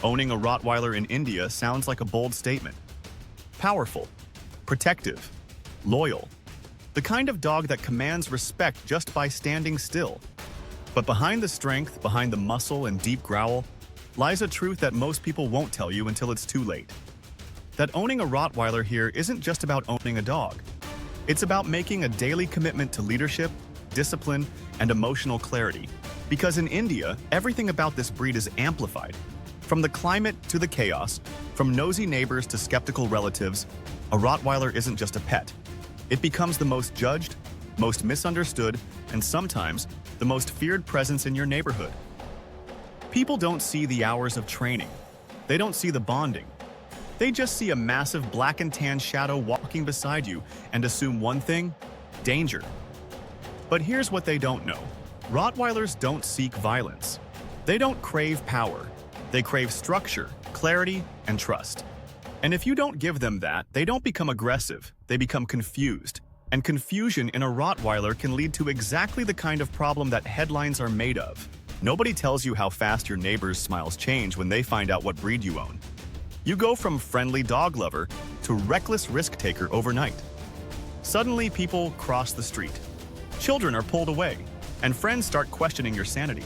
Owning a Rottweiler in India sounds like a bold statement. Powerful, protective, loyal. The kind of dog that commands respect just by standing still. But behind the strength, behind the muscle and deep growl, lies a truth that most people won't tell you until it's too late. That owning a Rottweiler here isn't just about owning a dog. It's about making a daily commitment to leadership, discipline, and emotional clarity. Because in India, everything about this breed is amplified. From the climate to the chaos, from nosy neighbors to skeptical relatives, a Rottweiler isn't just a pet. It becomes the most judged, most misunderstood, and sometimes the most feared presence in your neighborhood. People don't see the hours of training. They don't see the bonding. They just see a massive black and tan shadow walking beside you and assume one thing: danger. But here's what they don't know. Rottweilers don't seek violence. They don't crave power. They crave structure, clarity, and trust. And if you don't give them that, they don't become aggressive, they become confused. And confusion in a Rottweiler can lead to exactly the kind of problem that headlines are made of. Nobody tells you how fast your neighbors' smiles change when they find out what breed you own. You go from friendly dog lover to reckless risk taker overnight. Suddenly, people cross the street. Children are pulled away, and friends start questioning your sanity.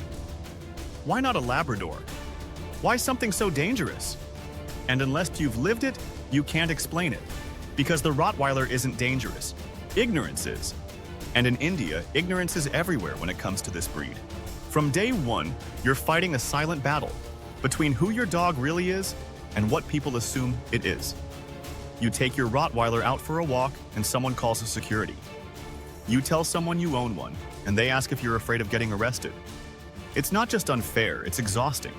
Why not a Labrador? Why something so dangerous? And unless you've lived it, you can't explain it. Because the Rottweiler isn't dangerous. Ignorance is. And in India, ignorance is everywhere when it comes to this breed. From day one, you're fighting a silent battle between who your dog really is and what people assume it is. You take your Rottweiler out for a walk and someone calls security. You tell someone you own one and they ask if you're afraid of getting arrested. It's not just unfair, it's exhausting.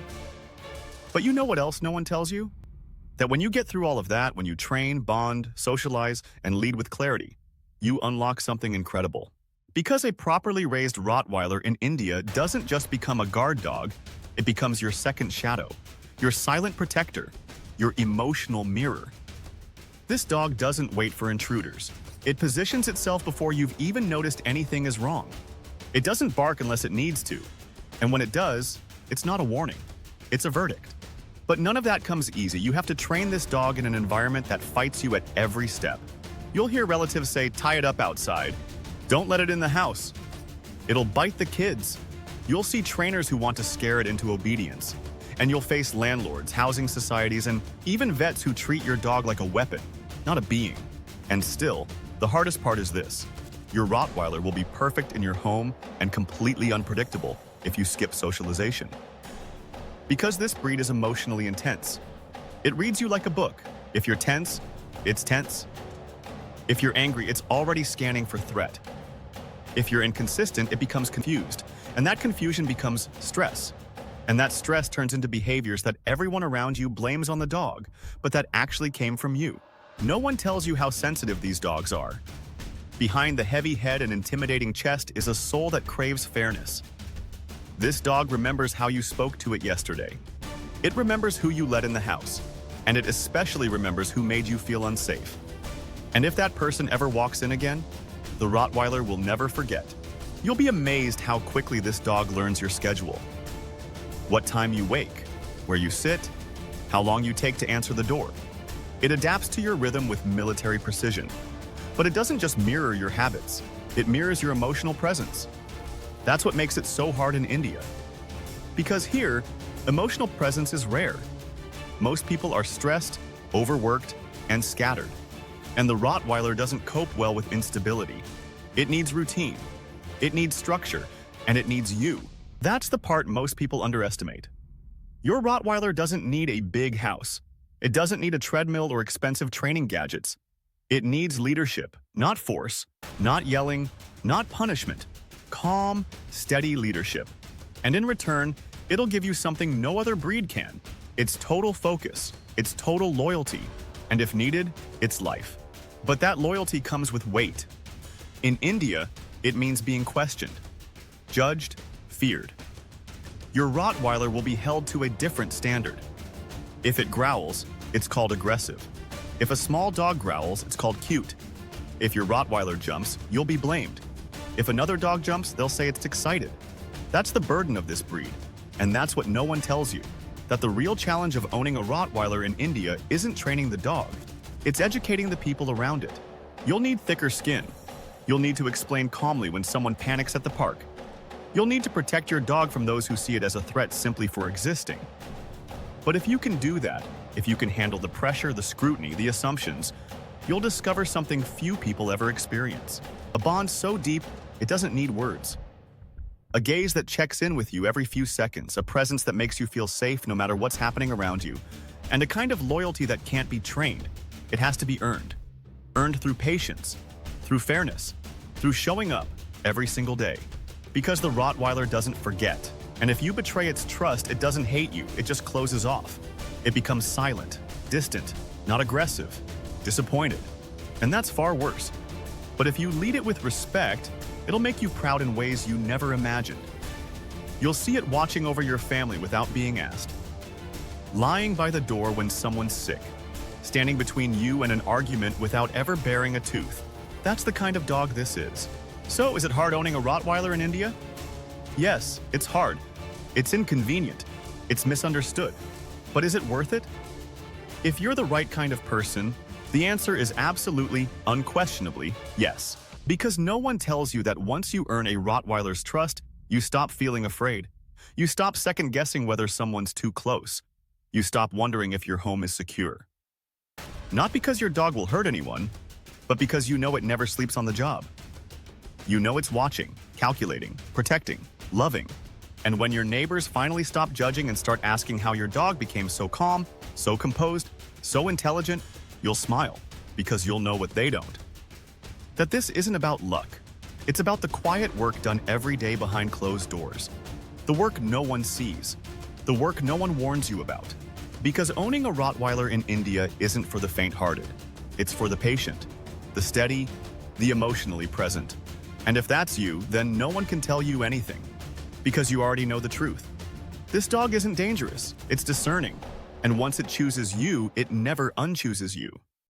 But you know what else no one tells you? That when you get through all of that, when you train, bond, socialize, and lead with clarity, you unlock something incredible. Because a properly raised Rottweiler in India doesn't just become a guard dog, it becomes your second shadow, your silent protector, your emotional mirror. This dog doesn't wait for intruders. It positions itself before you've even noticed anything is wrong. It doesn't bark unless it needs to. And when it does, it's not a warning. It's a verdict. But none of that comes easy. You have to train this dog in an environment that fights you at every step. You'll hear relatives say, "Tie it up outside. Don't let it in the house. It'll bite the kids." You'll see trainers who want to scare it into obedience. And you'll face landlords, housing societies, and even vets who treat your dog like a weapon, not a being. And still, the hardest part is this. Your Rottweiler will be perfect in your home and completely unpredictable if you skip socialization. Because this breed is emotionally intense. It reads you like a book. If you're tense, it's tense. If you're angry, it's already scanning for threat. If you're inconsistent, it becomes confused. And that confusion becomes stress. And that stress turns into behaviors that everyone around you blames on the dog, but that actually came from you. No one tells you how sensitive these dogs are. Behind the heavy head and intimidating chest is a soul that craves fairness. This dog remembers how you spoke to it yesterday. It remembers who you let in the house, and it especially remembers who made you feel unsafe. And if that person ever walks in again, the Rottweiler will never forget. You'll be amazed how quickly this dog learns your schedule. What time you wake, where you sit, how long you take to answer the door. It adapts to your rhythm with military precision. But it doesn't just mirror your habits, it mirrors your emotional presence. That's what makes it so hard in India. Because here, emotional presence is rare. Most people are stressed, overworked, and scattered. And the Rottweiler doesn't cope well with instability. It needs routine, it needs structure, and it needs you. That's the part most people underestimate. Your Rottweiler doesn't need a big house. It doesn't need a treadmill or expensive training gadgets. It needs leadership, not force, not yelling, not punishment. Calm, steady leadership. And in return, it'll give you something no other breed can. It's total focus, it's total loyalty, and if needed, it's life. But that loyalty comes with weight. In India, it means being questioned, judged, feared. Your Rottweiler will be held to a different standard. If it growls, it's called aggressive. If a small dog growls, it's called cute. If your Rottweiler jumps, you'll be blamed. If another dog jumps, they'll say it's excited. That's the burden of this breed, and that's what no one tells you. that the real challenge of owning a Rottweiler in India isn't training the dog, it's educating the people around it. You'll need thicker skin. You'll need to explain calmly when someone panics at the park. You'll need to protect your dog from those who see it as a threat simply for existing. But if you can do that, if you can handle the pressure, the scrutiny, the assumptions, you'll discover something few people ever experience. A bond so deep, it doesn't need words. A gaze that checks in with you every few seconds, a presence that makes you feel safe no matter what's happening around you, and a kind of loyalty that can't be trained. It has to be earned. Earned through patience, through fairness, through showing up every single day. Because the Rottweiler doesn't forget. And if you betray its trust, it doesn't hate you, it just closes off. It becomes silent, distant, not aggressive, disappointed. And that's far worse. But if you lead it with respect, it'll make you proud in ways you never imagined. You'll see it watching over your family without being asked. Lying by the door when someone's sick. Standing between you and an argument without ever baring a tooth. That's the kind of dog this is. So, is it hard owning a Rottweiler in India? Yes, it's hard. It's inconvenient. It's misunderstood. But is it worth it? If you're the right kind of person, the answer is absolutely, unquestionably, yes. Because no one tells you that once you earn a Rottweiler's trust, you stop feeling afraid. You stop second-guessing whether someone's too close. You stop wondering if your home is secure. Not because your dog will hurt anyone, but because you know it never sleeps on the job. You know it's watching, calculating, protecting, loving. And when your neighbors finally stop judging and start asking how your dog became so calm, so composed, so intelligent, you'll smile, because you'll know what they don't. That this isn't about luck. It's about the quiet work done every day behind closed doors. The work no one sees. The work no one warns you about. Because owning a Rottweiler in India isn't for the faint-hearted. It's for the patient, the steady, the emotionally present. And if that's you, then no one can tell you anything. Because you already know the truth. This dog isn't dangerous, it's discerning. And once it chooses you, it never unchooses you.